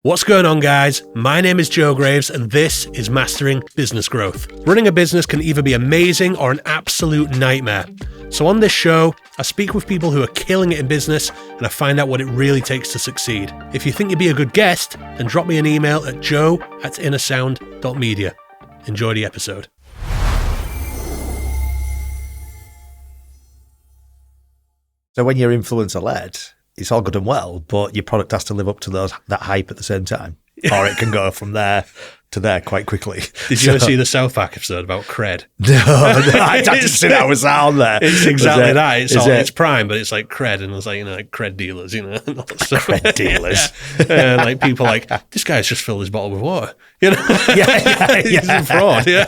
What's going on, guys? My name is Joe Graves, and this is Mastering Business Growth. Running a business can either be amazing or an absolute nightmare. So on this show, I speak with people who are killing it in business, and I find out what it really takes to succeed. If you think you'd be a good guest, then drop me an email at joe@innersound.media. Enjoy the episode. So when you're influencer-led, it's all good and well, but your product has to live up to that hype at the same time, or it can go from there to there quite quickly. Did you ever see the South Park episode about cred? No, I didn't see that was on there. It's exactly that. It's Prime, but it's like cred, and it's like, like cred dealers, Cred dealers. Yeah. Like people like, this guy's just filled his bottle with water. Yeah. He's a fraud. Yeah.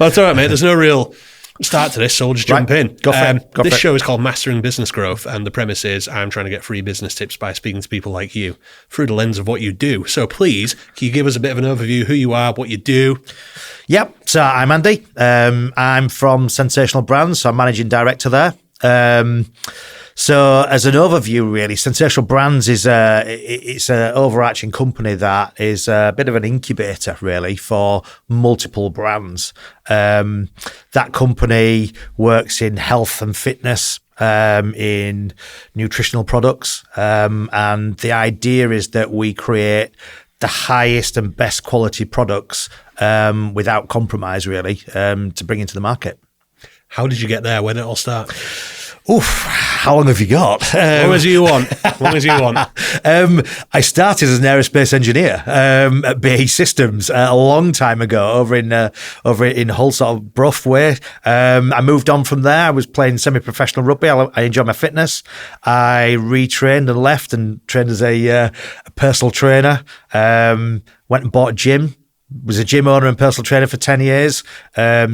Well, it's all right, mate. There's no real start to this, so we'll just jump in. Go for it. This show is called Mastering Business Growth, and the premise is I'm trying to get free business tips by speaking to people like you through the lens of what you do. So please, can you give us a bit of an overview, who you are, what you do? Yep. So I'm Andy. I'm from Sensational Brands, so I'm managing director there. So as an overview, really, Sensational Brands is it's an overarching company that is a bit of an incubator, really, for multiple brands. That company works in health and fitness, in nutritional products, and the idea is that we create the highest and best quality products without compromise, really, to bring into the market. How did you get there? Where did it all start? Oof, how long have you got? As long as you want. I started as an aerospace engineer at BAE Systems a long time ago over in Hull, sort of Brough way. I moved on from there. I was playing semi-professional rugby. I enjoyed my fitness. I retrained and left and trained as a personal trainer. Went and bought a gym. Was a gym owner and personal trainer for 10 years.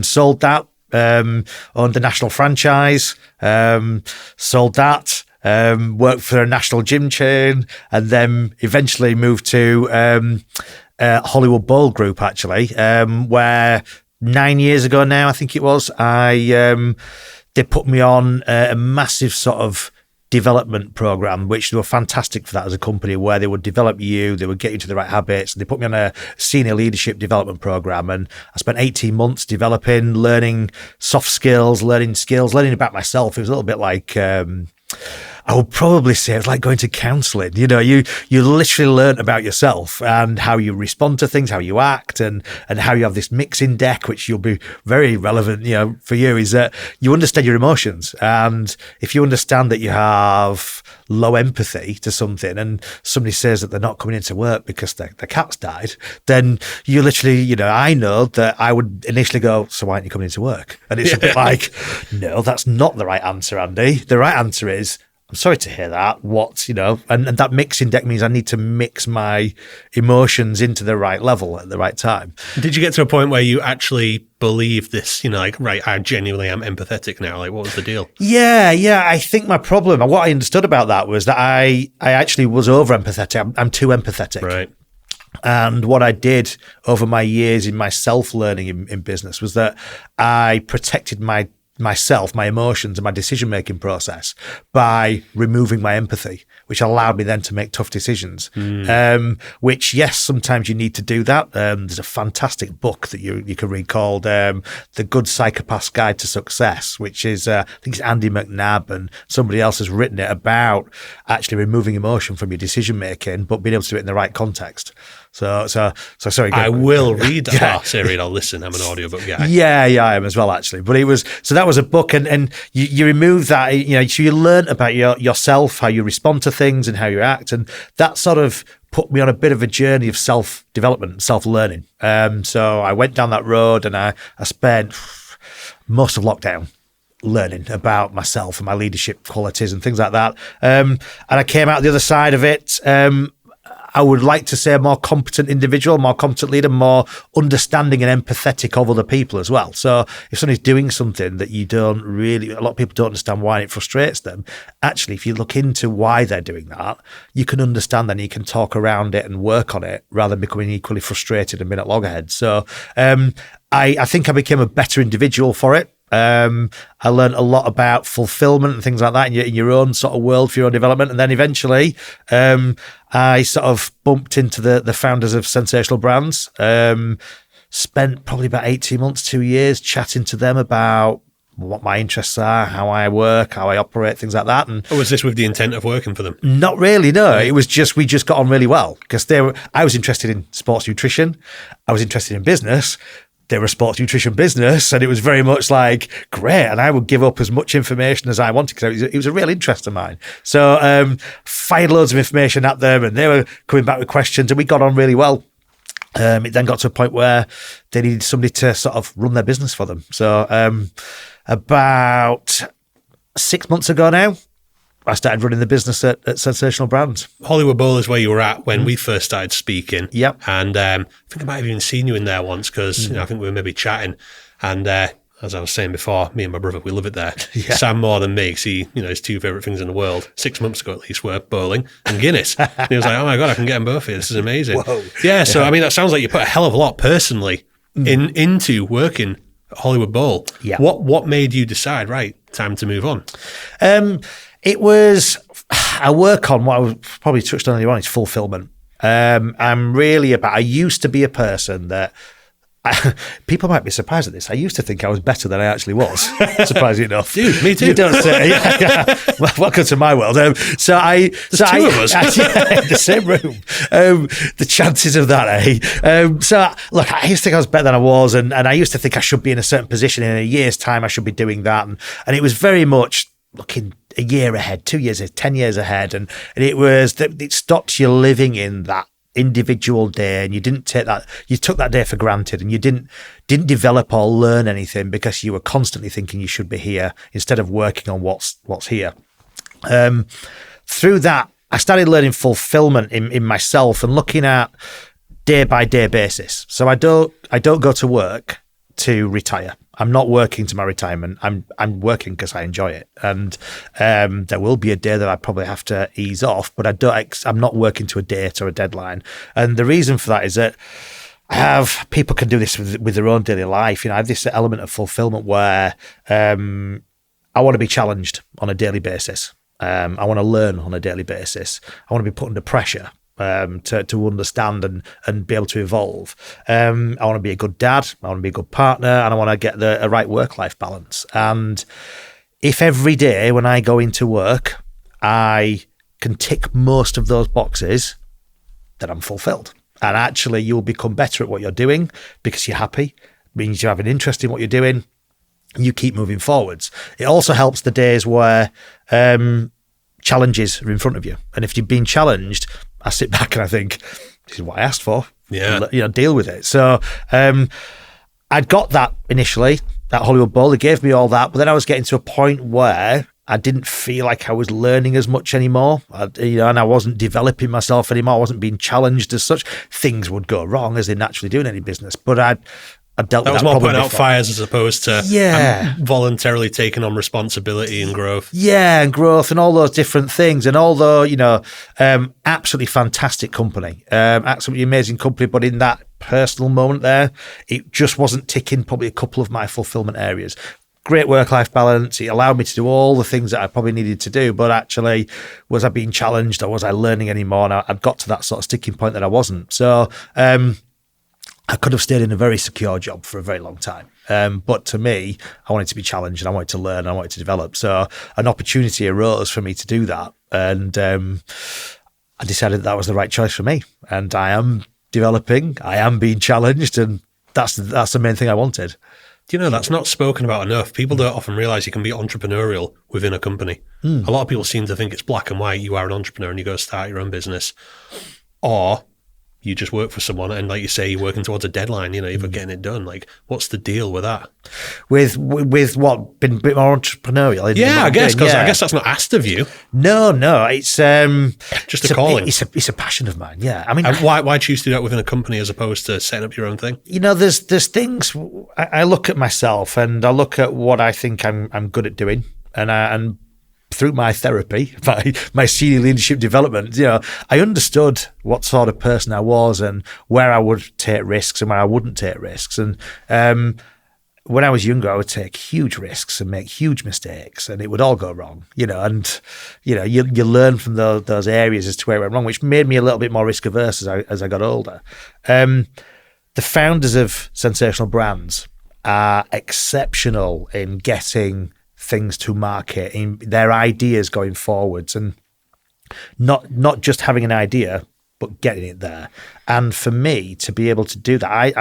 Sold that. Owned the national franchise, sold that, worked for a national gym chain, and then eventually moved to Hollywood Bowl Group, actually, where 9 years ago now, I think it was, they put me on a massive sort of development program, which they were fantastic for that as a company, where they would develop you, they would get you to the right habits. They put me on a senior leadership development program, and I spent 18 months developing, learning soft skills, learning about myself. It was a little bit like, I would probably say it was like going to counselling. You literally learn about yourself and how you respond to things, how you act, and how you have this mixing deck, which you'll be very relevant, for you, is that you understand your emotions. And if you understand that you have low empathy to something, and somebody says that they're not coming into work because their cat's died, then you literally, I know that I would initially go, so why aren't you coming into work? And it's a bit like, no, that's not the right answer, Andy. The right answer is, I'm sorry to hear that. And that mixing deck means I need to mix my emotions into the right level at the right time. Did you get to a point where you actually believe this, right, I genuinely am empathetic now? Like, what was the deal? Yeah. I think my problem, what I understood about that was that I actually was over empathetic. I'm too empathetic. Right. And what I did over my years in my self-learning in business was that I protected myself, my emotions, and my decision-making process by removing my empathy, which allowed me then to make tough decisions. Which, yes, sometimes you need to do that. There's a fantastic book that you can read called The Good Psychopath's Guide to Success, which is, I think it's Andy McNabb, and somebody else has written it about actually removing emotion from your decision-making, but being able to do it in the right context. So sorry. I will read that. Yeah. Say read, I'll listen. I'm an audiobook guy. Yeah, I am as well, actually. But that was a book, and you remove that, so you learn about yourself, how you respond to things and how you act. And that sort of put me on a bit of a journey of self-development, self-learning. So I went down that road, and I spent most of lockdown learning about myself and my leadership qualities and things like that. And I came out the other side of it, I would like to say a more competent individual, more competent leader, more understanding and empathetic of other people as well. So if somebody's doing something that a lot of people don't understand why, and it frustrates them, actually, if you look into why they're doing that, you can understand that and you can talk around it and work on it rather than becoming equally frustrated and being at loggerheads. So I think I became a better individual for it. I learned a lot about fulfillment and things like that in your own sort of world for your own development. And then eventually, I sort of bumped into the founders of Sensational Brands. Spent probably about 18 months, 2 years chatting to them about what my interests are, how I work, how I operate, things like that. And was this with the intent of working for them? Not really, no. It was just, we just got on really well because I was interested in sports nutrition. I was interested in business. They were a sports nutrition business, and it was very much like, great. And I would give up as much information as I wanted because it was a real interest of mine. So fired loads of information at them, and they were coming back with questions, and we got on really well. It then got to a point where they needed somebody to sort of run their business for them. So about 6 months ago now, I started running the business at Sensational Brands. Hollywood Bowl is where you were at when we first started speaking. Yep. And I think I might have even seen you in there once because I think we were maybe chatting. And as I was saying before, me and my brother, we love it there. Yeah. Sam more than me, because his two favourite things in the world, 6 months ago at least, were bowling and Guinness. And he was like, oh my God, I can get them both here. This is amazing. Whoa. Yeah, so I mean, that sounds like you put a hell of a lot personally into working at Hollywood Bowl. Yeah. What made you decide, right, time to move on? It was, I work on what I was probably touched on earlier on, is fulfillment. I used to be a person that, people might be surprised at this. I used to think I was better than I actually was, surprisingly enough. Dude, me too. You don't say. Yeah. Well, welcome to my world. There's two of us. In the same room. The chances of that, eh? So, look, I used to think I was better than I was, and I used to think I should be in a certain position in a year's time. I should be doing that, and it was very much looking a year ahead, 2 years ahead, 10 years ahead, and it was that it stopped you living in that individual day, and you took that day for granted, and you didn't develop or learn anything because you were constantly thinking you should be here instead of working on what's here. Through that, I started learning fulfillment in myself and looking at day by day basis. So I don't go to work to retire. I'm not working to my retirement. I'm working because I enjoy it, and there will be a day that I probably have to ease off. But I'm not working to a date or a deadline. And the reason for that is that people can do this with their own daily life. I have this element of fulfillment where I want to be challenged on a daily basis. I want to learn on a daily basis. I want to be put under pressure. To understand and be able to evolve. I want to be a good dad, I want to be a good partner, and I want to get a right work-life balance. And if every day when I go into work, I can tick most of those boxes, then I'm fulfilled. And actually you'll become better at what you're doing because you're happy. It means you have an interest in what you're doing. You keep moving forwards. It also helps the days where challenges are in front of you. And if you've been challenged, I sit back and I think, this is what I asked for. Yeah. Deal with it. So I'd got that initially, that Hollywood Bowl. They gave me all that. But then I was getting to a point where I didn't feel like I was learning as much anymore. And I wasn't developing myself anymore. I wasn't being challenged as such. Things would go wrong as they naturally do in any business. But I dealt with that. That was more putting out fires as opposed to voluntarily taking on responsibility and growth. Yeah, and growth and all those different things. And although, absolutely fantastic company, absolutely amazing company, but in that personal moment there, it just wasn't ticking probably a couple of my fulfillment areas. Great work-life balance. It allowed me to do all the things that I probably needed to do, but actually, was I being challenged or was I learning anymore? And I'd got to that sort of sticking point that I wasn't. So, I could have stayed in a very secure job for a very long time. But to me, I wanted to be challenged and I wanted to learn and I wanted to develop. So an opportunity arose for me to do that. And I decided that was the right choice for me. And I am developing, I am being challenged, and that's the main thing I wanted. Do you know, that's not spoken about enough. People don't often realize you can be entrepreneurial within a company. A lot of people seem to think it's black and white. You are an entrepreneur and you go start your own business. Or you just work for someone and, like you say, you're working towards a deadline, you're getting it done. Like, what's the deal with that? With what? Been a bit more entrepreneurial? I guess, because I guess that's not asked of you. No, it's just a calling. It's a passion of mine, yeah. I mean, and why choose to do that within a company as opposed to setting up your own thing? There's things, I look at myself and I look at what I think I'm good at doing, and through my therapy, my senior leadership development, I understood what sort of person I was and where I would take risks and where I wouldn't take risks. And when I was younger, I would take huge risks and make huge mistakes, and it would all go wrong, and you learn from those areas as to where it went wrong, which made me a little bit more risk averse as I got older. The founders of Sensational Brands are exceptional in getting things to market, in their ideas going forwards, and not just having an idea, but getting it there. And for me to be able to do that,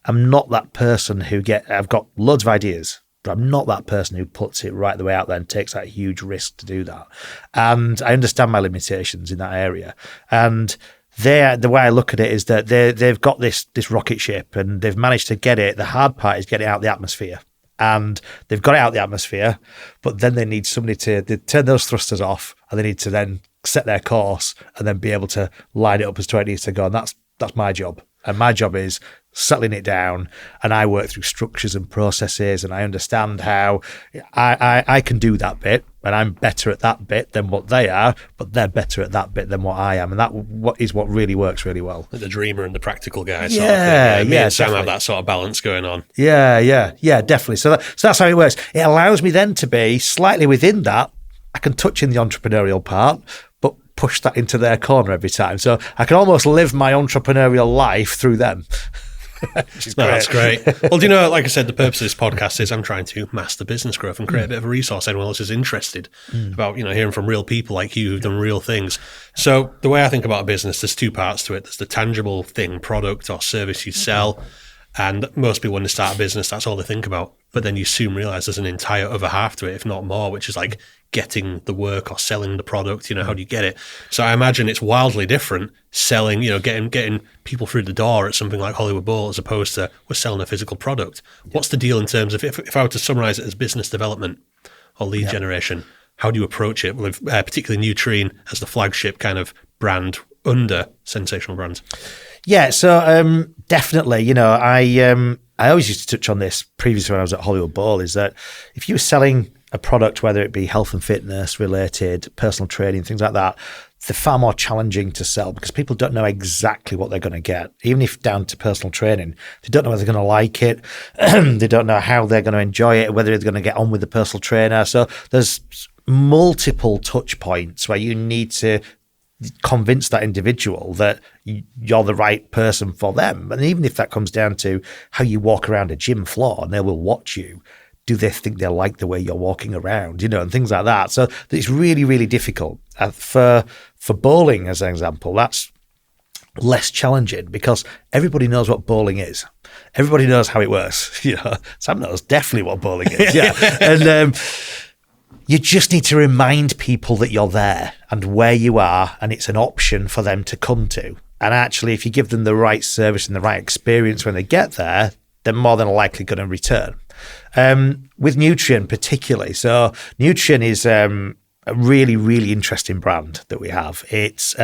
I'm not that person I've got loads of ideas, but I'm not that person who puts it right the way out there and takes that huge risk to do that. And I understand my limitations in that area. And the way I look at it is that they've got this rocket ship and they've managed to get it. The hard part is getting it out of the atmosphere. And they've got it out of the atmosphere, but then they need somebody to turn those thrusters off, and they need to then set their course and then be able to line it up as to where it needs to go. And that's my job. And my job is settling it down, and I work through structures and processes, and I understand how I can do that bit, and I'm better at that bit than what they are, but they're better at that bit than what I am, and that is what really works really well. Like the dreamer and the practical guy. Yeah, sort of thing. Me and Sam definitely have that sort of balance going on. Yeah, definitely. So that's how it works. It allows me then to be slightly within that. I can touch in the entrepreneurial part, but push that into their corner every time. So I can almost live my entrepreneurial life through them. That's great. Well, like I said, the purpose of this podcast is I'm trying to master business growth and create a bit of a resource anyone else is interested about, hearing from real people like you who've done real things. So the way I think about a business, there's two parts to it. There's the tangible thing, product or service you sell. And most people, when they start a business, that's all they think about. But then you soon realize there's an entire other half to it, if not more, which is like getting the work or selling the product. How do you get it? So I imagine it's wildly different selling, getting people through the door at something like Hollywood Bowl as opposed to we're selling a physical product. What's the deal in terms of, if I were to summarize it as business development or lead generation, how do you approach it with particularly Nutrien as the flagship kind of brand under Sensational Brands? Yeah, so definitely, I always used to touch on this previously when I was at Hollywood Bowl, is that if you were selling a product, whether it be health and fitness related, personal training, things like that, they're far more challenging to sell because people don't know exactly what they're going to get. Even if down to personal training, they don't know whether they're going to like it. They don't know how they're going to enjoy it, whether they're going to get on with the personal trainer. So there's multiple touch points where you need to convince that individual that you're the right person for them. And even if that comes down to how you walk around a gym floor and they will watch you, do they think they like the way you're walking around, and things like that. So it's really, really difficult. For bowling, as an example, that's less challenging because everybody knows what bowling is. Everybody knows how it works. Sam knows definitely what bowling is. Yeah. And you just need to remind people that you're there and where you are, and it's an option for them to come to. And actually, if you give them the right service and the right experience when they get there, they're more than likely going to return. With Nutrien particularly. So Nutrien is a really, really interesting brand that we have. It's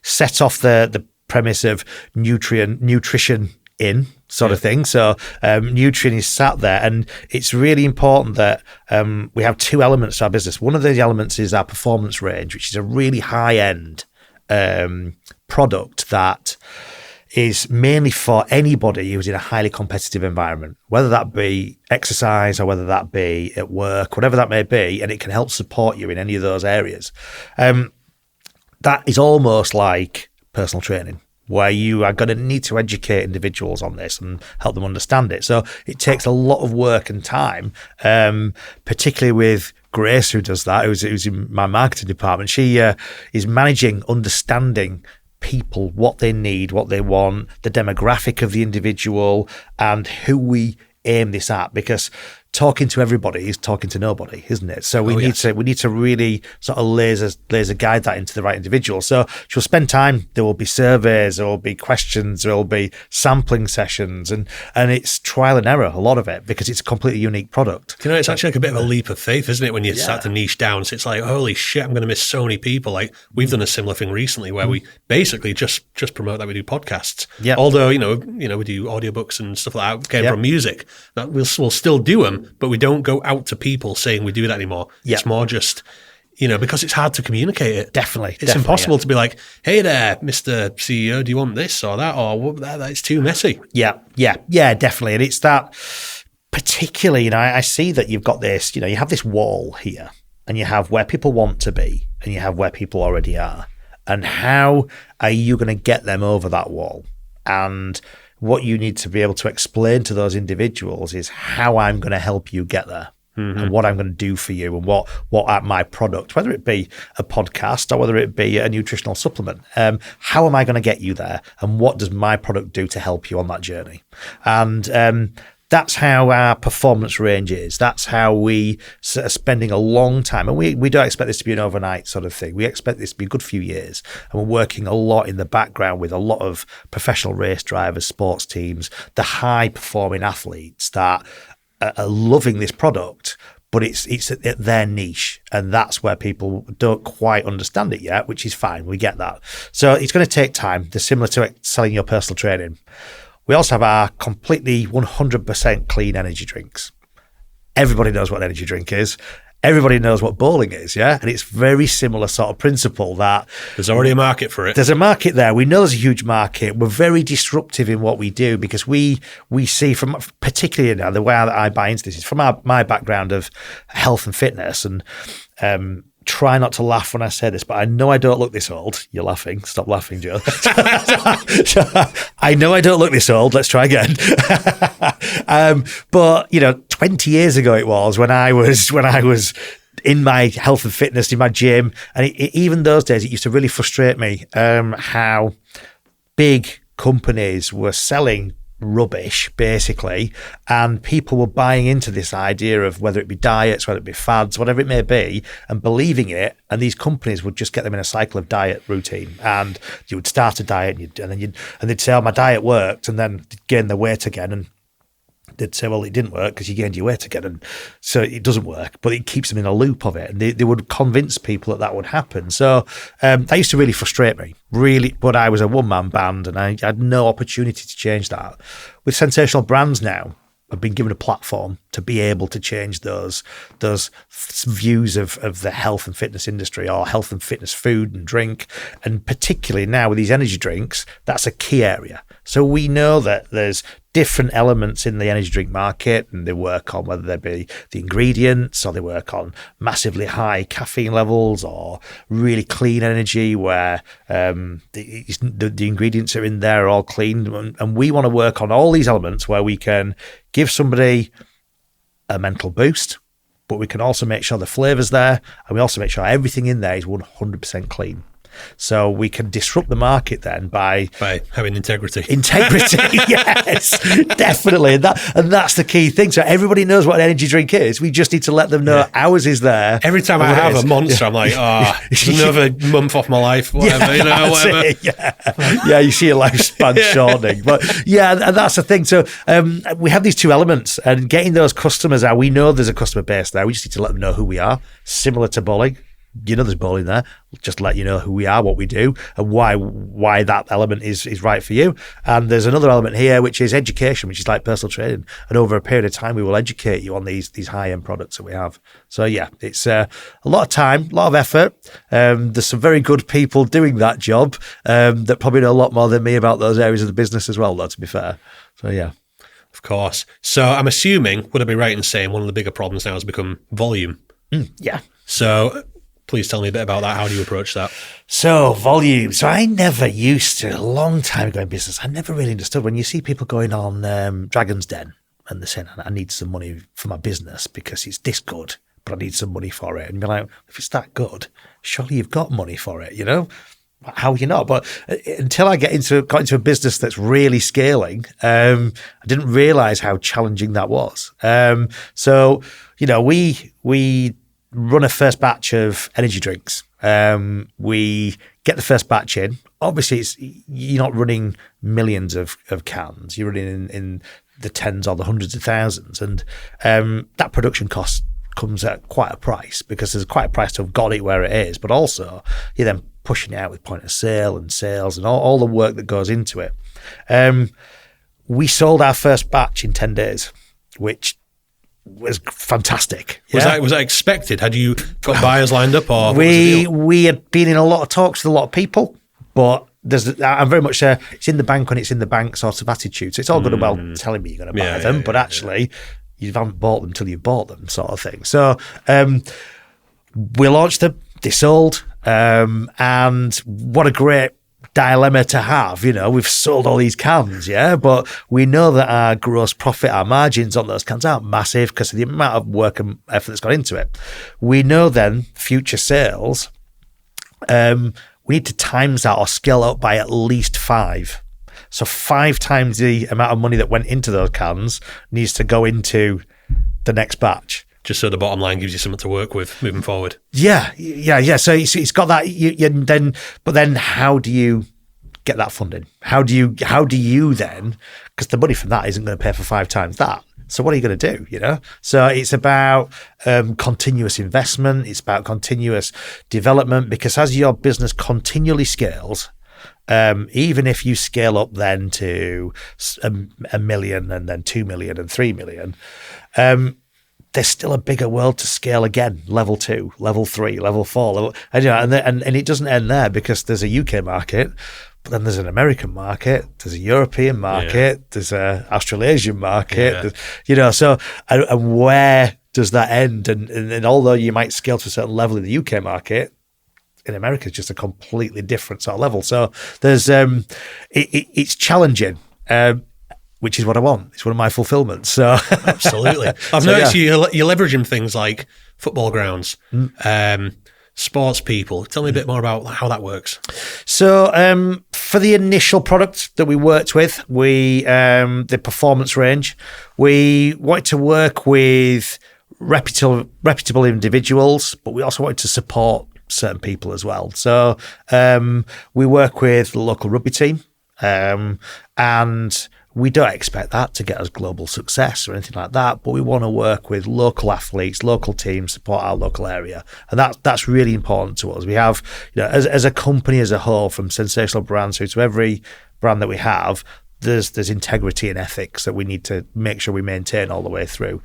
set off the premise of nutrition in sort of thing. So Nutrien is sat there, and it's really important that we have two elements to our business. One of the elements is our performance range, which is a really high-end product that is mainly for anybody who's in a highly competitive environment, whether that be exercise or whether that be at work, whatever that may be, and it can help support you in any of those areas. That is almost like personal training, where you are going to need to educate individuals on this and help them understand it. So it takes a lot of work and time, particularly with Grace, who does that, who's in my marketing department. She is managing, understanding people, what they need, what they want, the demographic of the individual, and who we aim this at, because talking to everybody is talking to nobody, isn't it? So we need to really sort of laser guide that into the right individual. So she'll spend time. There will be surveys, there will be questions, there will be sampling sessions, and it's trial and error, a lot of it, because it's a completely unique product. It's actually like a bit of a leap of faith, isn't it, when you start to niche down? So it's like, holy shit, I'm going to miss so many people. Like we've done a similar thing recently where we basically just promote that we do podcasts. Yeah. Although we do audiobooks and stuff like that. Came from music. That we'll still do them. But we don't go out to people saying we do that anymore. Yep. It's more just, because it's hard to communicate it. Definitely. It's impossible to be like, hey there, Mr. CEO, do you want this or that? Or that's too messy. Yeah, definitely. And it's that particularly, I see that you've got this, you have this wall here, and you have where people want to be, and you have where people already are. And how are you going to get them over that wall? And what you need to be able to explain to those individuals is how I'm going to help you get there. And what I'm going to do for you, and what my product, whether it be a podcast or whether it be a nutritional supplement, how am I going to get you there, and what does my product do to help you on that journey? And that's how our performance range is. That's how we are spending a long time. And we don't expect this to be an overnight sort of thing. We expect this to be a good few years. And we're working a lot in the background with a lot of professional race drivers, sports teams, the high performing athletes that are loving this product, but it's at their niche, and that's where people don't quite understand it yet, which is fine. We get that. So it's going to take time. They're similar to selling your personal training. We also have our completely 100% clean energy drinks. Everybody knows what an energy drink is. Everybody knows what bowling is, yeah? And it's very similar sort of principle that... There's already a market for it. There's a market there. We know there's a huge market. We're very disruptive in what we do because we see from, particularly now, the way that I buy into this is from my background of health and fitness, and try not to laugh when I say this, but I know I don't look this old. You're laughing. Stop laughing, Joe. I know I don't look this old. Let's try again. But 20 years ago it was when I was in my health and fitness, in my gym, and even those days it used to really frustrate me how big companies were selling rubbish, basically, and people were buying into this idea of whether it be diets, whether it be fads, whatever it may be, and believing it, and these companies would just get them in a cycle of diet routine, and you would start a diet and they'd say, oh, my diet worked, and then they'd gain their weight again, and they'd say, well, it didn't work because you gained your weight again, and so it doesn't work, but it keeps them in a loop of it, and they would convince people that would happen. So that used to really frustrate me, really, but I was a one-man band, and I had no opportunity to change that. With Sensational Brands now, I've been given a platform to be able to change those views of the health and fitness industry, or health and fitness food and drink, and particularly now with these energy drinks, that's a key area. So we know that there's different elements in the energy drink market, and they work on whether they be the ingredients, or they work on massively high caffeine levels, or really clean energy where the ingredients are in there are all clean. And we want to work on all these elements where we can give somebody a mental boost, but we can also make sure the flavour's there, and we also make sure everything in there is 100% clean. So we can disrupt the market then by having integrity. Integrity, yes, definitely. And that's the key thing. So everybody knows what an energy drink is. We just need to let them know ours is there. Every time I have a Monster, I'm like, it's another month off my life, whatever, whatever. Yeah, you see your lifespan shortening. But yeah, and that's the thing. So we have these two elements, and getting those customers out, we know there's a customer base there. We just need to let them know who we are, similar to bowling. There's bowling there. Just let you know who we are, what we do, and why that element is right for you. And there's another element here, which is education, which is like personal training. And over a period of time, we will educate you on these high-end products that we have. So yeah, it's a lot of time, a lot of effort. There's some very good people doing that job that probably know a lot more than me about those areas of the business as well, though, to be fair. So yeah. Of course. So I'm assuming, would I be right in saying one of the bigger problems now has become volume? Yeah. So please tell me a bit about that. How do you approach that? So volume. So I never used to, a long time ago in business, I never really understood when you see people going on Dragon's Den and they're saying, I need some money for my business because it's this good, but I need some money for it. And you're like, if it's that good, surely you've got money for it, How are you not? But until I got into a business that's really scaling, I didn't realize how challenging that was. So, we run a first batch of energy drinks. We get the first batch in. Obviously, you're not running millions of cans. You're running in the tens or the hundreds of thousands. And that production cost comes at quite a price, because there's quite a price to have got it where it is. But also, you're then pushing it out with point of sale and sales and all the work that goes into it. We sold our first batch in 10 days, which was fantastic. Yeah? Was that expected? Had you got buyers lined up, or we had been in a lot of talks with a lot of people, but I'm very much it's in the bank when it's in the bank sort of attitude. So it's all good and well telling me you're going to buy them, but actually you haven't bought them till you've bought them, sort of thing. So we launched them, they sold, and what a great dilemma to have. We've sold all these cans, but we know that our gross profit, our margins on those cans aren't massive because of the amount of work and effort that's gone into it. We know then future sales, we need to times that or scale up by at least 5. So 5 times the amount of money that went into those cans needs to go into the next batch. Just so the bottom line gives you something to work with moving forward. Yeah. So it's got that. But then how do you get that funding? How do you then? Because the money from that isn't going to pay for 5 times that. So what are you going to do? So it's about continuous investment. It's about continuous development, because as your business continually scales, even if you scale up then to a million and then 2 million and 3 million, there's still a bigger world to scale again. Level 2, level 3, level 4, and it doesn't end there, because there's a UK market, but then there's an American market, there's a European market, there's a Australasian market, so and where does that end? And although you might scale to a certain level in the UK market, in America it's just a completely different sort of level. So there's it's challenging. Which is what I want. It's one of my fulfillments. So absolutely, I've noticed you're leveraging things like football grounds, sports people. Tell me a bit more about how that works. So for the initial product that we worked with, the performance range, we wanted to work with reputable individuals, but we also wanted to support certain people as well. So we work with the local rugby team, and we don't expect that to get us global success or anything like that, but we want to work with local athletes, local teams, support our local area. And that's really important to us. We have, as a company as a whole, from Sensational Brands through to every brand that we have, there's integrity and ethics that we need to make sure we maintain all the way through.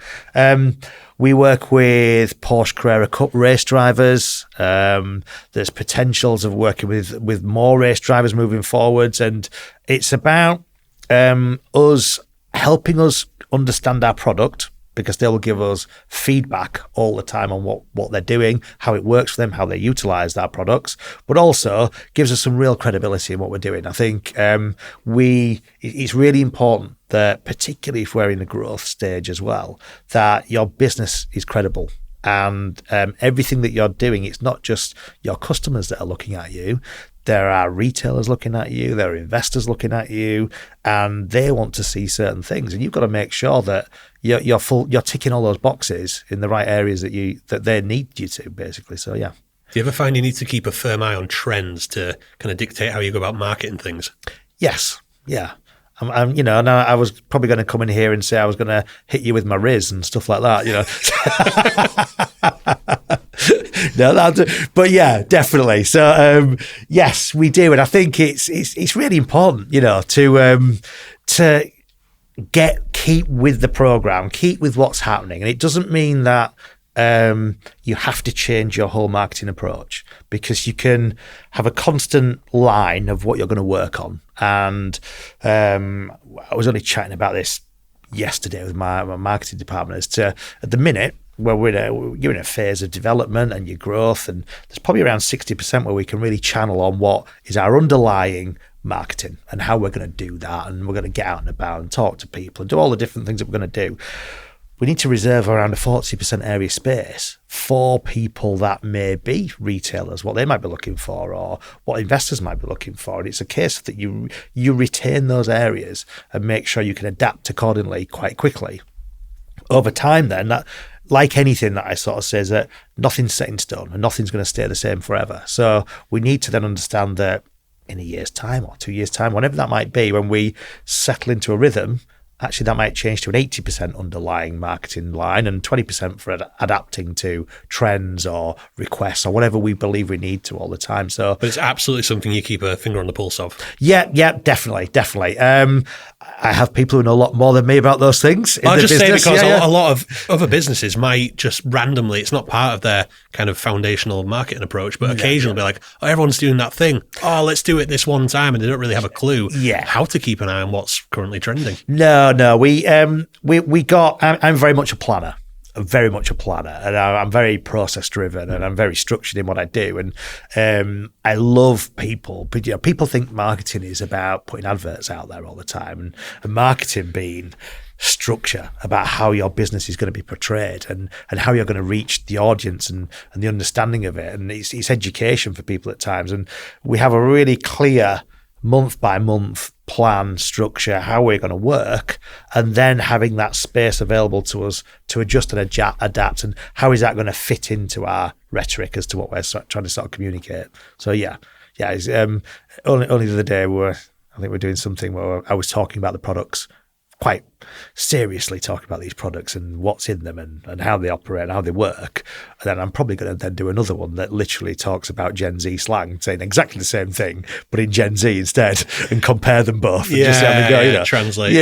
We work with Porsche Carrera Cup race drivers. There's potentials of working with more race drivers moving forwards, and it's about us helping us understand our product, because they will give us feedback all the time on what they're doing, how it works for them, how they utilize our products, but also gives us some real credibility in what we're doing. I think it's really important that, particularly if we're in the growth stage as well, that your business is credible. And everything that you're doing, it's not just your customers that are looking at you. There are retailers looking at you, there are investors looking at you, and they want to see certain things. And you've got to make sure that you're ticking all those boxes in the right areas that they need you to, basically. So yeah. Do you ever find you need to keep a firm eye on trends to kind of dictate how you go about marketing things? Yes. Yeah. And I was probably going to come in here and say I was going to hit you with my Riz and stuff like that, No, but yeah, definitely. So yes, we do, and I think it's really important, to keep with the program, keep with what's happening, and it doesn't mean that you have to change your whole marketing approach, because you can have a constant line of what you're going to work on. And I was only chatting about this yesterday with my marketing department as to, at the minute, where you're in a phase of development and your growth, and there's probably around 60% where we can really channel on what is our underlying marketing and how we're going to do that, and we're going to get out and about and talk to people and do all the different things that we're going to do. We need to reserve around a 40% area space for people that may be retailers, what they might be looking for, or what investors might be looking for. And it's a case that you retain those areas and make sure you can adapt accordingly quite quickly. Over time then, that, like anything that I sort of say, is that nothing's set in stone and nothing's going to stay the same forever. So we need to then understand that in a year's time or 2 years' time, whenever that might be, when we settle into a rhythm, actually that might change to an 80% underlying marketing line and 20% for adapting to trends or requests or whatever we believe we need to all the time. So, but it's absolutely something you keep a finger on the pulse of. Yeah, definitely. Yeah. I have people who know a lot more than me about those things. I'll just say because a lot of other businesses might just randomly, it's not part of their kind of foundational marketing approach, but occasionally be like, oh, everyone's doing that thing. Oh, let's do it this one time. And they don't really have a clue how to keep an eye on what's currently trending. No. I'm very much a planner. And I'm very process driven, and I'm very structured in what I do. And I love people, but people think marketing is about putting adverts out there all the time, and marketing being structure about how your business is going to be portrayed and how you're going to reach the audience and the understanding of it. And it's education for people at times. And we have a really clear month by month plan, structure, how we're going to work, and then having that space available to us to adjust and adapt, and how is that going to fit into our rhetoric as to what we're trying to sort of communicate. So it's, only the other day I think we're doing something where I was talking about the products, quite seriously talking about these products and what's in them and how they operate and how they work. And then I'm probably going to then do another one that literally talks about Gen Z slang, saying exactly the same thing, but in Gen Z instead, and compare them both. And just have them go, translate.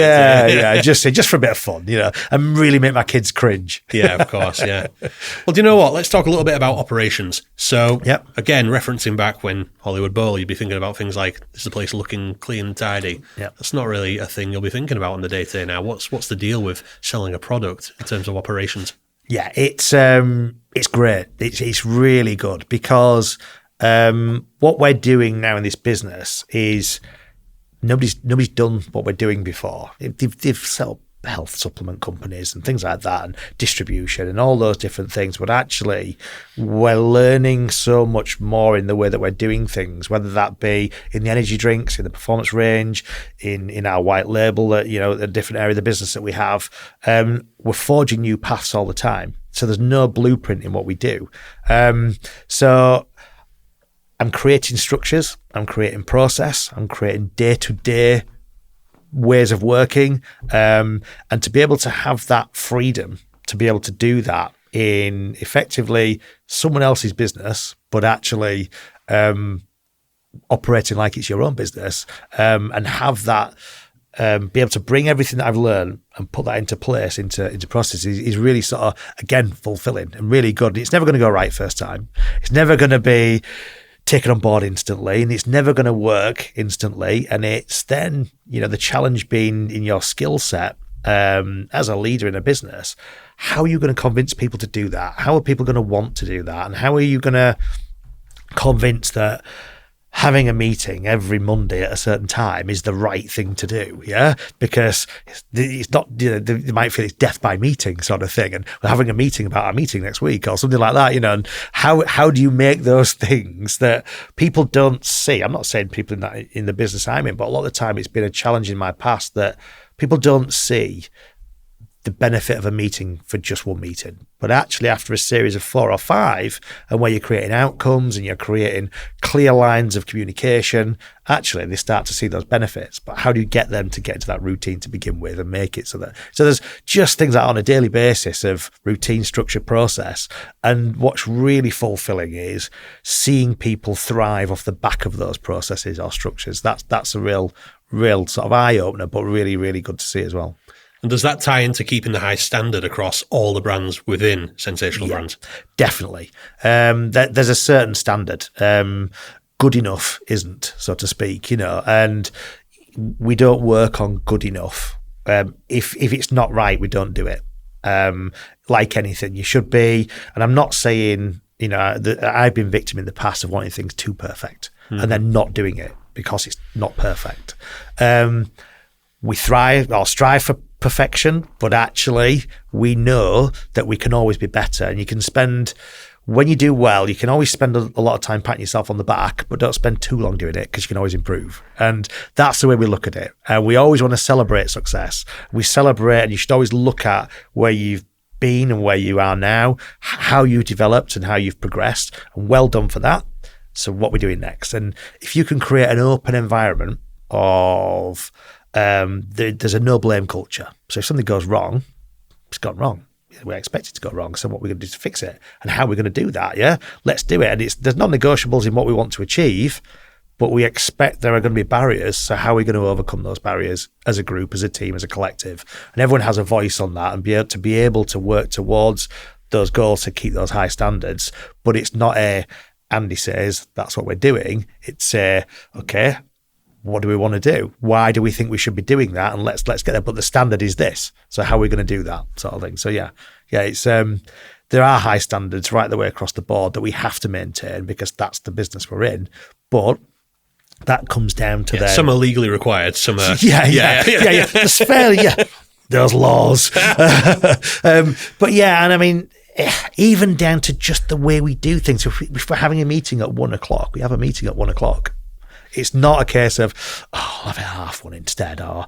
Just for a bit of fun, and really make my kids cringe. Yeah, of course, yeah. Well, do you know what? Let's talk a little bit about operations. So, again, referencing back when Hollywood Bowl, you'd be thinking about things like, is the place looking clean and tidy? Yeah. That's not really a thing you'll be thinking about on the day-to-day now. What's the deal with selling a product in terms of operations? Yeah, it's great. It's really good because what we're doing now in this business is nobody's done what we're doing before. They've set up health supplement companies and things like that, and distribution and all those different things. But actually, we're learning so much more in the way that we're doing things, whether that be in the energy drinks, in the performance range, in our white label, the different area of the business that we have. We're forging new paths all the time. So there's no blueprint in what we do. So I'm creating structures, I'm creating process, I'm creating day-to-day ways of working, and to be able to have that freedom to be able to do that in effectively someone else's business, but actually operating like it's your own business, and have that be able to bring everything that I've learned and put that into place, into processes, is really sort of, again, fulfilling and really good. It's never going to go right first time. It's never going to be taken on board instantly, and it's never going to work instantly. And it's then, the challenge being in your skill set as a leader in a business, how are you going to convince people to do that? How are people going to want to do that? And how are you going to convince that having a meeting every Monday at a certain time is the right thing to do, because it's not, they might feel it's death by meeting sort of thing, and we're having a meeting about our meeting next week or something like that, and how do you make those things that people don't see? I'm not saying people in the business I'm in, but a lot of the time it's been a challenge in my past that people don't see the benefit of a meeting for just one meeting. But actually, after a series of 4 or 5, and where you're creating outcomes and you're creating clear lines of communication, actually they start to see those benefits. But how do you get them to get into that routine to begin with and make it so there's just things that on a daily basis of routine, structure, process. And what's really fulfilling is seeing people thrive off the back of those processes or structures. That's a real sort of eye opener, but really, really good to see as well. And does that tie into keeping the high standard across all the brands within Sensational Brands? Definitely. There's a certain standard. Good enough isn't, so to speak, and we don't work on good enough. If it's not right, we don't do it. Like anything, you should be. And I'm not saying, that I've been victim in the past of wanting things too perfect and then not doing it because it's not perfect. We thrive or strive for perfection, but actually we know that we can always be better. And you can when you do well, you can always spend a lot of time patting yourself on the back, but don't spend too long doing it because you can always improve. And that's the way we look at it. We always want to celebrate success. We celebrate, and you should always look at where you've been and where you are now, how you developed and how you've progressed, and well done for that. So what we're doing next. And if you can create an open environment of there's a no blame culture. So if something goes wrong, it's gone wrong. We expect it to go wrong. So what we're going to do to fix it, and how we're going to do that. Let's do it. And there's non-negotiables in what we want to achieve, but we expect there are going to be barriers. So how are we going to overcome those barriers as a group, as a team, as a collective? And everyone has a voice on that, and be able to work towards those goals to keep those high standards. But it's not Andy says that's what we're doing. It's okay, what do we want to do? Why do we think we should be doing that? And let's get there. But the standard is this. So how are we going to do that sort of thing? So yeah, it's there are high standards right the way across the board that we have to maintain because that's the business we're in. But that comes down to them. Some are legally required. Some are It's fairly those laws. But yeah, and I mean, even down to just the way we do things. If we're having a meeting at 1 o'clock, we have a meeting at 1 o'clock. It's not a case of, I'll have it 1:30 instead, or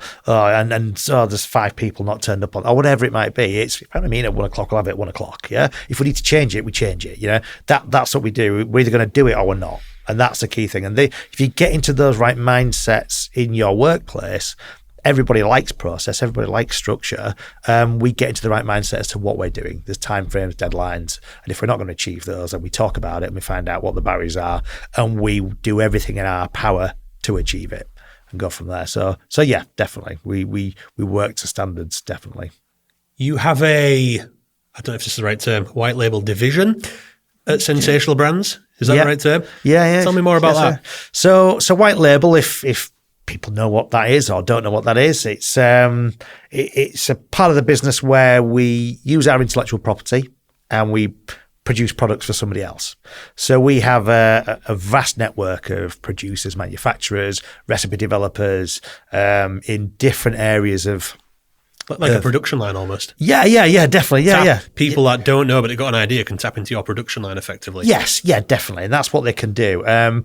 there's 5 people not turned up on, or whatever it might be. It's, if I mean at 1 o'clock, I'll have it at 1 o'clock. Yeah. If we need to change it, we change it. That's what we do. We're either going to do it or we're not. And that's the key thing. And if you get into those right mindsets in your workplace, everybody likes process, everybody likes structure. We get into the right mindset as to what we're doing. There's timeframes, deadlines. And if we're not going to achieve those, then we talk about it and we find out what the barriers are and we do everything in our power to achieve it and go from there. So yeah, definitely. We work to standards, definitely. You have I don't know if this is the right term, white label division at Sensational Brands. Is that the right term? Yeah. Tell me more about that. So white label, if people know what that is or don't know what that is, it's a part of the business where we use our intellectual property and we produce products for somebody else. So we have a vast network of producers, manufacturers, recipe developers in different areas of like a production line almost. Yeah, definitely. Yeah. People that don't know but they've got an idea can tap into your production line effectively. Yes, definitely. And that's what they can do. And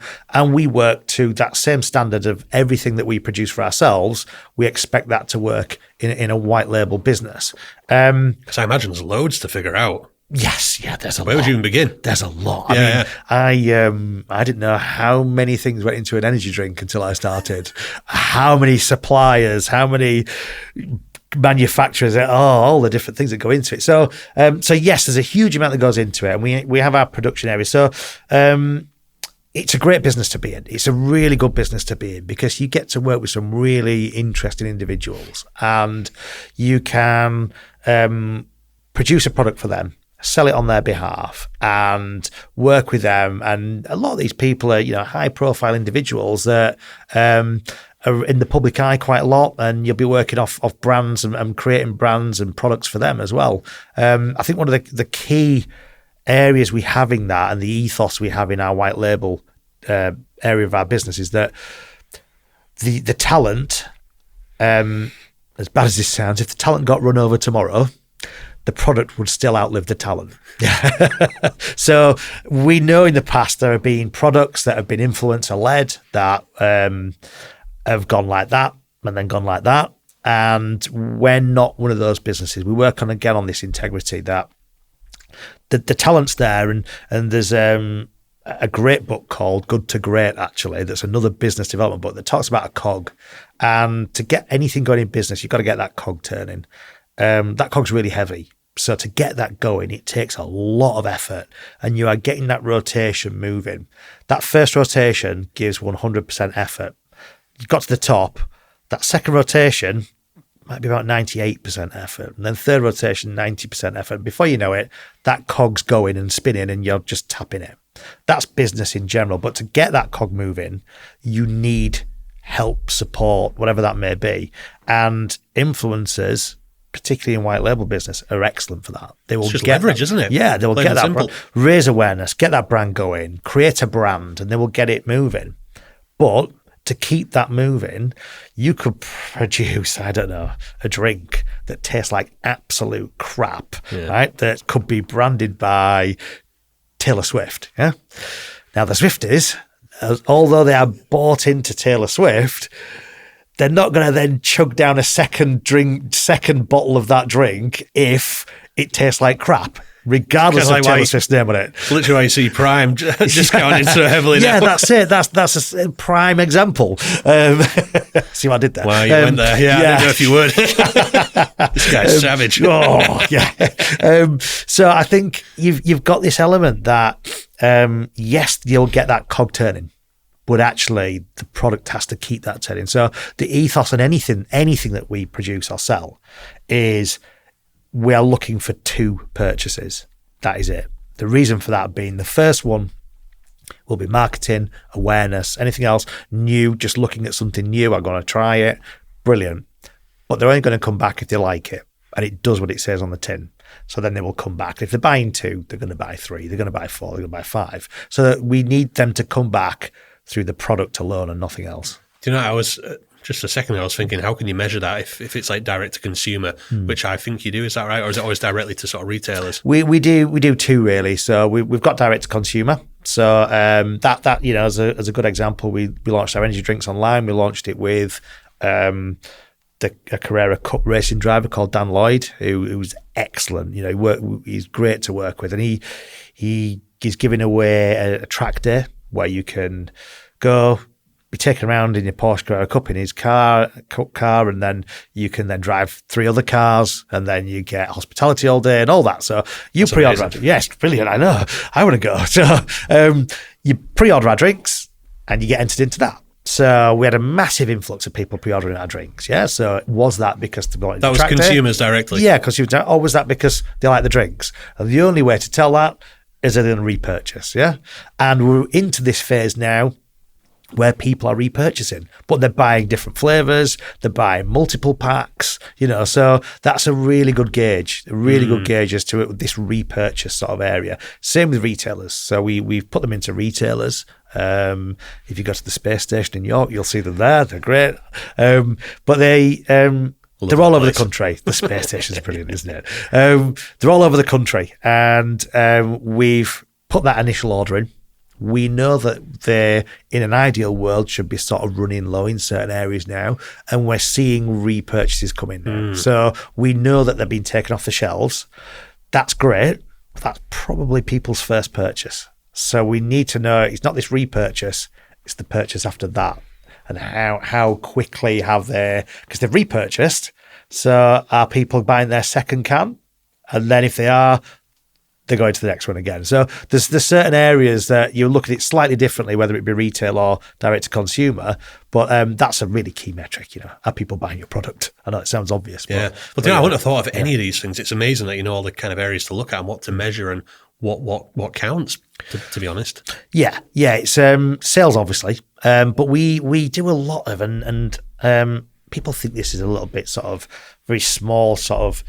we work to that same standard of everything that we produce for ourselves. We expect that to work in a white label business. Because I imagine there's loads to figure out. Yes, there's a lot. Where would you even begin? There's a lot. I didn't know how many things went into an energy drink until I started. How many suppliers, how many manufacturers, all the different things that go into it. So yes, there's a huge amount that goes into it, and we have our production area. So it's a great business to be in. It's a really good business to be in because you get to work with some really interesting individuals, and you can produce a product for them, sell it on their behalf, and work with them. And a lot of these people are, high-profile individuals that are in the public eye quite a lot, and you'll be working off brands and creating brands and products for them as well. I think one of the key areas we have in that, and the ethos we have in our white label area of our business, is that the talent, as bad as this sounds, if the talent got run over tomorrow, the product would still outlive the talent. So we know in the past there have been products that have been influencer-led that have gone like that and then gone like that. And we're not one of those businesses. We work on this integrity that the talent's there. And there's a great book called Good to Great, actually. That's another business development book that talks about a cog. And to get anything going in business, you've got to get that cog turning. That cog's really heavy. So to get that going, it takes a lot of effort, and you are getting that rotation moving. That first rotation gives 100% effort. You got to the top, that second rotation might be about 98% effort, and then third rotation, 90% effort. Before you know it, that cog's going and spinning and you're just tapping it. That's business in general. But to get that cog moving, you need help, support, whatever that may be. And influencers, particularly in white label business, are excellent for that. They will it's just get leverage, that, isn't it? Yeah, they will Plain get that simple. brand, raise awareness, get that brand going, create a brand, and they will get it moving. But to keep that moving, you could produce, I don't know, a drink that tastes like absolute crap, right? That could be branded by Taylor Swift. Yeah. Now the Swifties, although they are bought into Taylor Swift, they're not going to then chug down a second bottle of that drink if it tastes like crap, regardless of Taylor Swift's name on it. Literally why you see Prime discounted so heavily now. Yeah, that's it. That's a prime example. See what I did there? Wow, you went there. Yeah, I didn't know if you would. This guy's savage. So I think you've got this element that, yes, you'll get that cog turning. but actually the product has to keep that turning. So the ethos on anything that we produce or sell is we are looking for 2 purchases. That is it. The reason for that being the first one will be marketing, awareness, anything else new, just looking at something new. I'm going to try it. Brilliant. But they're only going to come back if they like it and it does what it says on the tin. So then they will come back. If they're buying 2, they're going to buy 3, they're going to buy 4, they're going to buy 5. So that we need them to come back through the product alone and nothing else. Do you know, I was just a second ago, I was thinking, how can you measure that if it's like direct to consumer, which I think you do, is that right? Or is it always directly to sort of retailers? We do 2 really. So we've got direct to consumer. So that you know, as a good example, we launched our energy drinks online. We launched it with a Carrera Cup racing driver called Dan Lloyd, who was excellent. You know, he's great to work with, and he's giving away a track day where you can go, be taken around in your Porsche Carrera Cup in his car, and then you can then drive 3 other cars, and then you get hospitality all day and all that. So you pre-order our drinks. Yes, brilliant. I know. I want to go. So you pre-order our drinks, and you get entered into that. So we had a massive influx of people pre-ordering our drinks. Yeah. So was that because they wanted that was consumers directly? Yeah, consumers. Or was that because they like the drinks? And the only way to tell that is they're going to repurchase. Yeah. And we're into this phase now where people are repurchasing, but they're buying different flavors, they're buying multiple packs, you know, so that's a really good gauge as to this repurchase sort of area. Same with retailers. So we've put them into retailers. If you go to the space station in York, you'll see them there. They're great. But they're all over the country. The space station's brilliant, isn't it? They're all over the country. And we've put that initial order in. We know that they, in an ideal world, should be sort of running low in certain areas now, and we're seeing repurchases coming now. So we know that they're being taken off the shelves. That's great. That's probably people's first purchase. So we need to know it's not this repurchase, it's the purchase after that. And how quickly have they, because they've repurchased, so are people buying their second can? And then if they are, they're going to the next one again. So there's certain areas that you look at it slightly differently, whether it be retail or direct to consumer. But that's a really key metric, you know, are people buying your product? I know it sounds obvious. Yeah. But I wouldn't have thought of any of these things. It's amazing that you know all the kind of areas to look at and what to measure and what counts, to be honest. Yeah. It's sales, obviously. But we do a lot of, and people think this is a little bit sort of very small sort of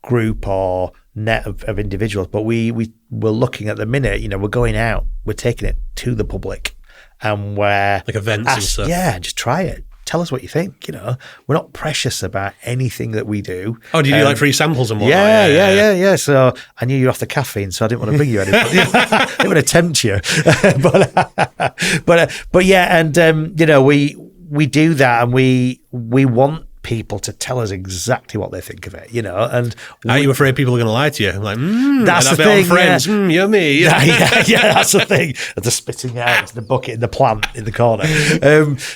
group or net of individuals, but we're looking at the minute, you know, we're going out, we're taking it to the public, and we're like events and stuff. Yeah, just try it. Tell us what you think. You know, we're not precious about anything that we do. Oh, do you do like free samples and whatnot? Yeah. So I knew you're off the caffeine, so I didn't want to bring you anything. I didn't want to tempt you, but yeah, and you know, we do that, and we want people to tell us exactly what they think of it, you know. And are you afraid people are going to lie to you? I'm like, that's the thing. Friends, yummy. Yeah, that's the thing. The spitting out the bucket in the plant in the corner.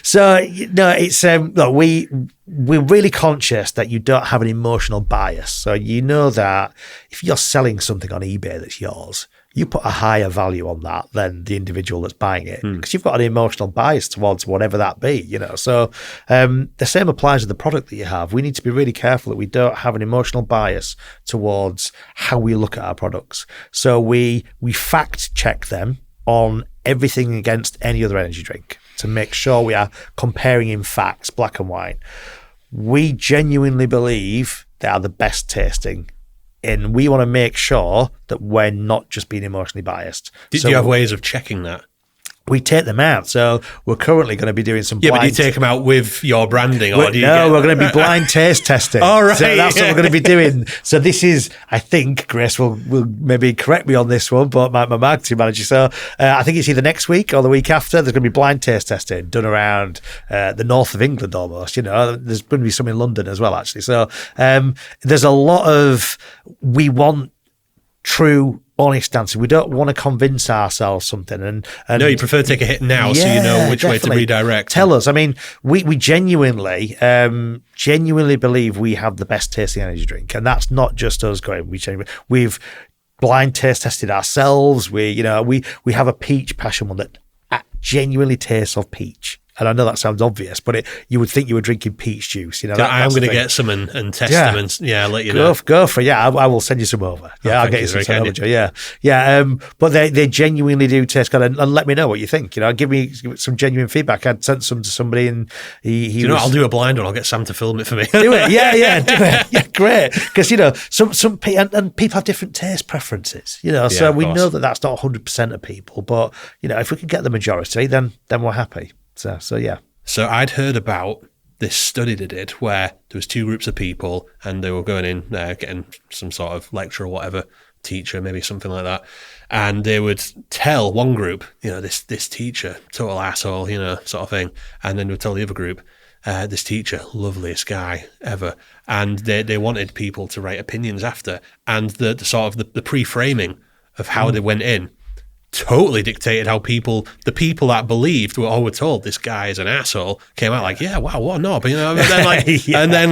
So no, it's look, we're really conscious that you don't have an emotional bias. So you know that if you're selling something on eBay that's yours, you put a higher value on that than the individual that's buying it, because you've got an emotional bias towards whatever that be, you know. So the same applies to the product that you have. We need to be really careful that we don't have an emotional bias towards how we look at our products. So we fact check them on everything against any other energy drink to make sure we are comparing in facts, black and white. We genuinely believe they are the best tasting, and we want to make sure that we're not just being emotionally biased. Do you have ways of checking that? We take them out. So we're currently going to be doing some blind... Yeah, but do you take them out with your branding? Or do you we're going to be blind taste testing. All right. So that's what we're going to be doing. So this is, I think, Grace will maybe correct me on this one, but my marketing manager. So I think it's either next week or the week after. There's going to be blind taste testing done around the north of England almost. You know, there's going to be some in London as well, actually. So there's a lot of... We want true... honest answer. We don't want to convince ourselves something. And no, you prefer to take a hit now, so you know which way to redirect. Tell us. I mean, we genuinely believe we have the best tasting energy drink, and that's not just us going. We've blind taste tested ourselves. We have a peach passion one that genuinely tastes of peach. And I know that sounds obvious, but you would think you were drinking peach juice. You know, I'm going to get some and test them and I'll let you know. Go for it. Yeah, I will send you some over. Yeah, I'll get you some over, Joe. Yeah. But they genuinely do taste good, and let me know what you think. You know, give me some genuine feedback. I'd sent some to somebody, and he I'll do a blind one. I'll get Sam to film it for me. Do it. Yeah, do it. Yeah, great. Because you know, some people have different taste preferences. You know, so we know that that's not 100% of people, but you know, if we can get the majority, then we're happy. So yeah. So I'd heard about this study they did where there was two groups of people and they were going in getting some sort of lecture or whatever, teacher, maybe something like that. And they would tell one group, you know, this teacher, total asshole, you know, sort of thing. And then they would tell the other group, this teacher, loveliest guy ever. And they wanted people to write opinions after. And the sort of the pre-framing of how they went in totally dictated how the people that believed were told this guy is an asshole, came out like, yeah, wow, what a knob, you know. And then and then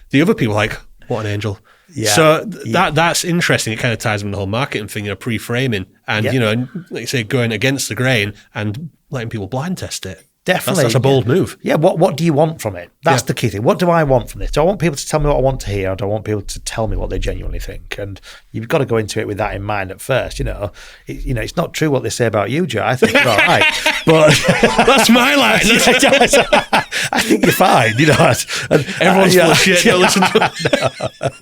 the other people like, what an angel. Yeah. So that's interesting. It kind of ties in the whole marketing thing, you know, pre-framing and you know, like you say, going against the grain and letting people blind test it. Definitely. That's a bold move. Yeah, what do you want from it? That's the key thing. What do I want from this? Do I want people to tell me what I want to hear, or do I want people to tell me what they genuinely think? And you've got to go into it with that in mind at first. You know, it's not true what they say about you, Joe. I think you're all right. But that's my line. I think you're fine, you know. And, everyone's full of shit. Don't listen to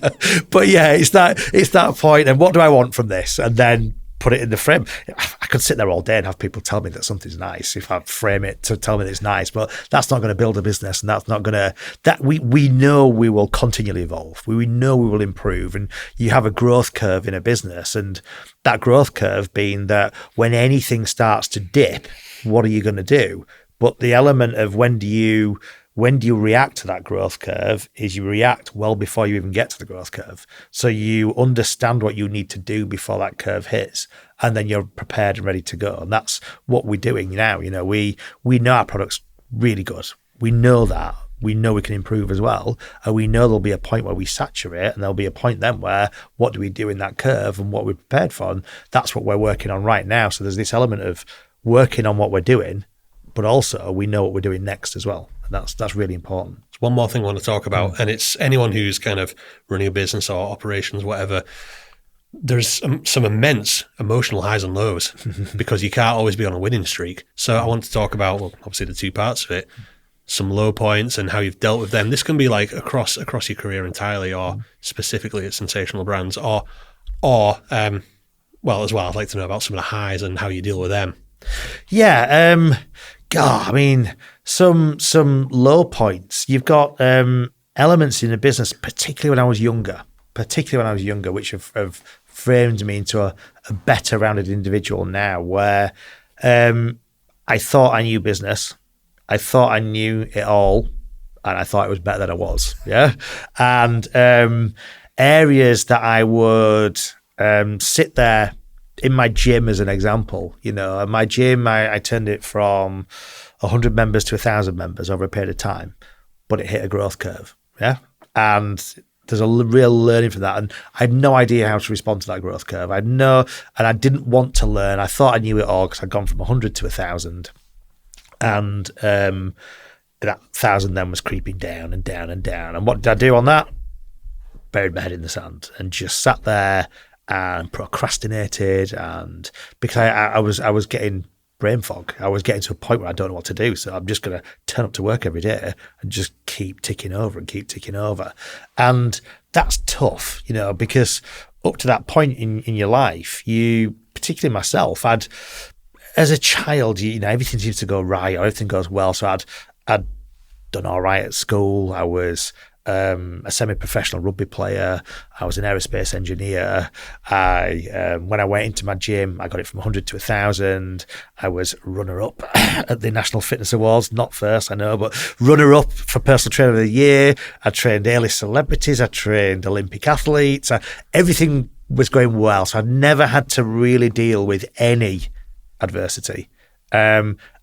it. But yeah, it's that point. And what do I want from this? And then put it in the frame. I could sit there all day and have people tell me that something's nice if I frame it to tell me that it's nice, but that's not going to build a business, and that's not going to, we know we will continually evolve. We know we will improve, and you have a growth curve in a business, and that growth curve being that when anything starts to dip, what are you going to do? But the element of when do you react to that growth curve is you react well before you even get to the growth curve. So you understand what you need to do before that curve hits, and then you're prepared and ready to go. And that's what we're doing now. You know, we know our product's really good. We know that. We know we can improve as well. And we know there'll be a point where we saturate, and there'll be a point then where what do we do in that curve and what we're prepared for? And that's what we're working on right now. So there's this element of working on what we're doing, but also we know what we're doing next as well. That's really important. There's one more thing I want to talk about, and it's anyone who's kind of running a business or operations, whatever. There's some immense emotional highs and lows because you can't always be on a winning streak. So I want to talk about, well, obviously the two parts of it, some low points and how you've dealt with them. This can be like across your career entirely, or specifically at Sensational Brands, or well, as well, I'd like to know about some of the highs and how you deal with them. Yeah. God, I mean, some low points. You've got elements in the business, particularly when I was younger, which have framed me into a better rounded individual now, where I thought I knew business. I thought I knew it all, and I thought it was better than I was. Yeah. And areas that I would sit there in my gym, as an example, you know, my gym, I turned it from 100 members to 1,000 members over a period of time, but it hit a growth curve. Yeah. And there's a real learning from that. And I had no idea how to respond to that growth curve. And I didn't want to learn. I thought I knew it all because I'd gone from 100 to 1,000. And that 1,000 then was creeping down and down and down. And what did I do on that? Buried my head in the sand and just sat there and procrastinated, and because I was getting brain fog. I was getting to a point where I don't know what to do, so I'm just going to turn up to work every day and just keep ticking over. And that's tough, you know, because up to that point in your life, you, particularly myself, as a child, you know, everything seems to go right, or everything goes well. So I'd done all right at school. I was a semi-professional rugby player. I was an aerospace engineer. When I went into my gym, I got it from 100 to 1,000. I was runner-up at the National Fitness Awards, not first, I know, but runner-up for Personal Trainer of the Year. I trained A-list celebrities. I trained Olympic athletes. Everything was going well. So I'd never had to really deal with any adversity.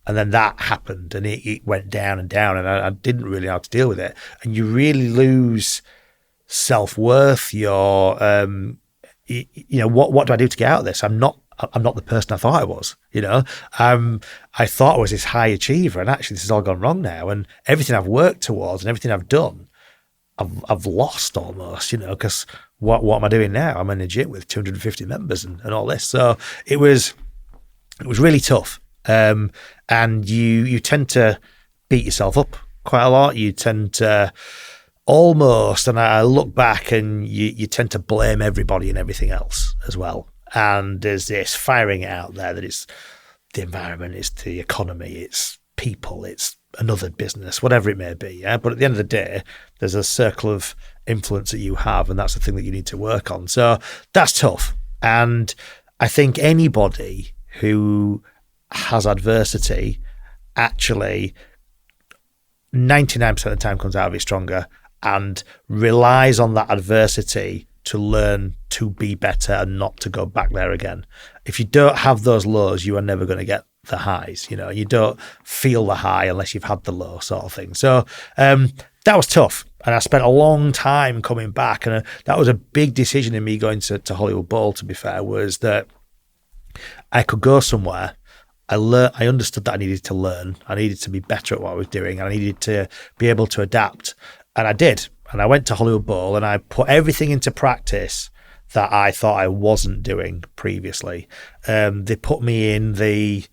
And then that happened, and it went down and down, and I didn't really know how to deal with it. And you really lose self-worth. You know, what do I do to get out of this? I'm not I'm not the person I thought I was, I thought I was this high achiever, and actually this has all gone wrong now. And everything I've worked towards and everything I've done, I've lost almost, because what am I doing now? I'm in a gym with 250 members and all this. So it was really tough. And you tend to beat yourself up quite a lot. You tend to almost, and I look back and you tend to blame everybody and everything else as well. And there's this firing out there that it's the environment, it's the economy, it's people, it's another business, whatever it may be. Yeah. But at the end of the day, there's a circle of influence that you have, and that's the thing that you need to work on. So that's tough. And I think anybody who has adversity actually 99% of the time comes out of it stronger and relies on that adversity to learn to be better and not to go back there again. If you don't have those lows, you are never going to get the highs. You don't feel the high unless you've had the low, sort of thing. So that was tough. And I spent a long time coming back. And that was a big decision in me going to Hollywood Bowl, to be fair, was that I could go somewhere. I understood that I needed to learn. I needed to be better at what I was doing. And I needed to be able to adapt. And I did. And I went to Hollywood Bowl and I put everything into practice that I thought I wasn't doing previously. They put me in the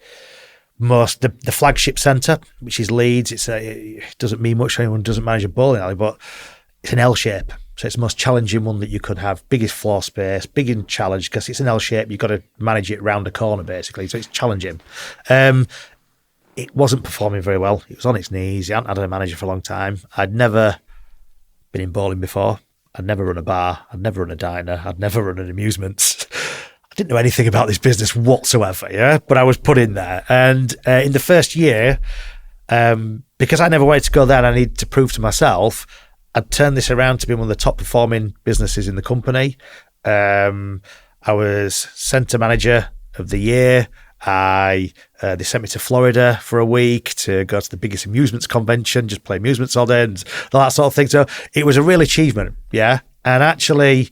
flagship centre, which is Leeds. It doesn't mean much to anyone who doesn't manage a bowling alley, but it's an L shape. So it's the most challenging one that you could have. Biggest floor space, big in challenge, because it's an L shape. You've got to manage it round a corner, basically. So it's challenging. It wasn't performing very well. It was on its knees. It hadn't had a manager for a long time. I'd never been in bowling before. I'd never run a bar. I'd never run a diner. I'd never run an amusements. I didn't know anything about this business whatsoever, yeah? But I was put in there. And in the first year, because I never wanted to go there and I needed to prove to myself, I'd turned this around to be one of the top performing businesses in the company. I was centre manager of the year. They sent me to Florida for a week to go to the biggest amusements convention, just play amusements all day and all that sort of thing. So it was a real achievement, yeah. And actually,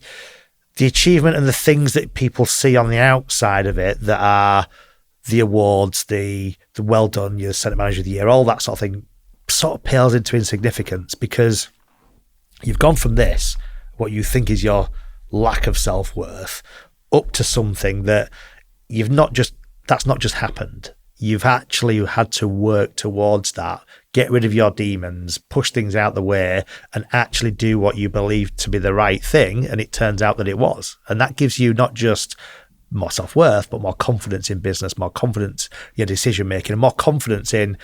the achievement and the things that people see on the outside of it, that are the awards, the well done, you're centre manager of the year, all that sort of thing, sort of pales into insignificance, because you've gone from this, what you think is your lack of self-worth, up to something that that's not just happened. You've actually had to work towards that, get rid of your demons, push things out the way, and actually do what you believe to be the right thing. And it turns out that it was. And that gives you not just more self-worth, but more confidence in business, more confidence in your decision-making, and more confidence in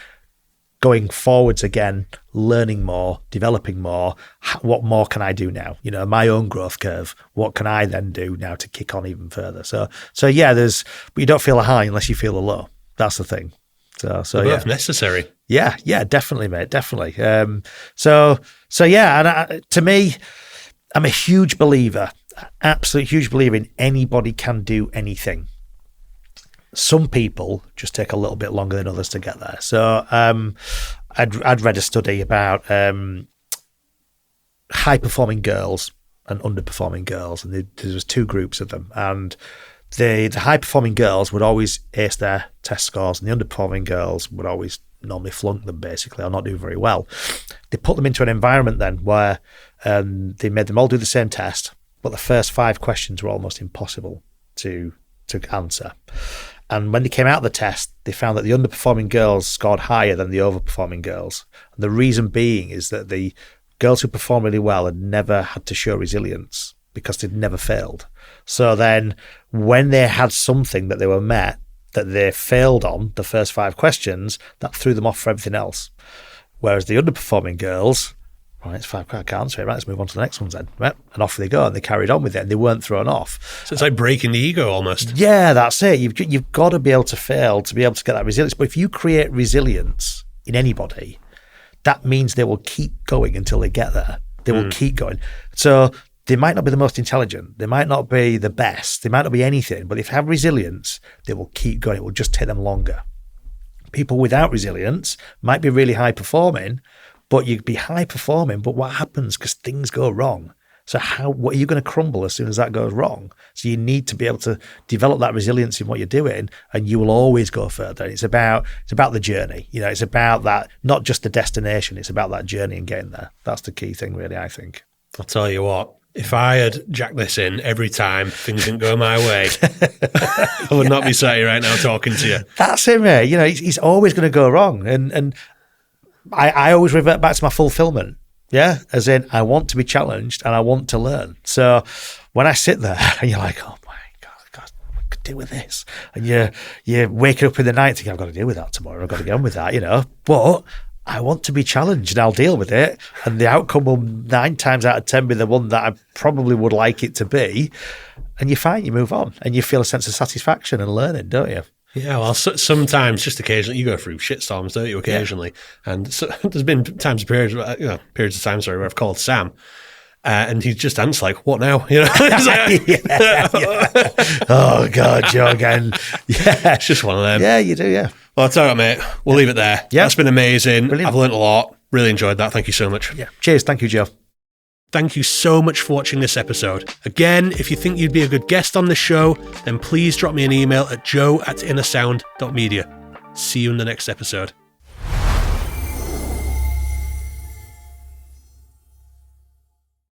going forwards again, learning more, developing more. What more can I do now? My own growth curve. What can I then do now to kick on even further? So yeah, but you don't feel a high unless you feel a low. That's the thing. So both necessary. Yeah, definitely, mate, definitely. So yeah, and to me, I'm a huge believer, absolute huge believer in anybody can do anything. Some people just take a little bit longer than others to get there. So I'd read a study about high-performing girls and underperforming girls, and there was two groups of them. And the high-performing girls would always ace their test scores, and the underperforming girls would always normally flunk them, basically, or not do very well. They put them into an environment then where they made them all do the same test, but the first 5 questions were almost impossible to answer. And when they came out of the test, they found that the underperforming girls scored higher than the overperforming girls. And the reason being is that the girls who performed really well had never had to show resilience because they'd never failed. So then when they had something that they were met that they failed on, the first 5 questions, that threw them off for everything else. Whereas the underperforming girls, right, it's 5, I can't answer it, right, let's move on to the next ones then. Right? And off they go, and they carried on with it, and they weren't thrown off. So it's like breaking the ego almost. Yeah, that's it. You've got to be able to fail to be able to get that resilience. But if you create resilience in anybody, that means they will keep going until they get there. They will keep going. So they might not be the most intelligent. They might not be the best. They might not be anything. But if they have resilience, they will keep going. It will just take them longer. People without resilience might be really high performing, but you'd be high performing, but what happens because things go wrong? So what are you going to crumble as soon as that goes wrong? So you need to be able to develop that resilience in what you're doing, and you will always go further. It's about the journey. It's about that, not just the destination. It's about that journey and getting there. That's the key thing, really, I think. I'll tell you what, if I had jacked this in every time things didn't go my way, I would not be sat here right now talking to you. That's it, mate. It's always going to go wrong. And I always revert back to my fulfilment. Yeah, as in I want to be challenged and I want to learn. So when I sit there and you're like, oh my God, I could deal with this. And you're waking up in the night thinking, I've got to deal with that tomorrow. I've got to get on with that, But I want to be challenged and I'll deal with it. And the outcome will 9 times out of 10 be the one that I probably would like it to be. And you're fine, you move on and you feel a sense of satisfaction and learning, don't you? Yeah, well, sometimes, just occasionally, you go through shitstorms, don't you? Occasionally, and so, there's been periods of time, where I've called Sam, and he's just answered like, "What now?" Yeah. Oh God, Joe again. Yeah, it's just one of them. Yeah, you do. Yeah. Well, I'll tell you what, mate. We'll leave it there. Yeah, that's been amazing. Brilliant. I've learned a lot. Really enjoyed that. Thank you so much. Yeah. Cheers. Thank you, Joe. Thank you so much for watching this episode. Again, if you think you'd be a good guest on the show, then please drop me an email at joe@innersound.media. See you in the next episode.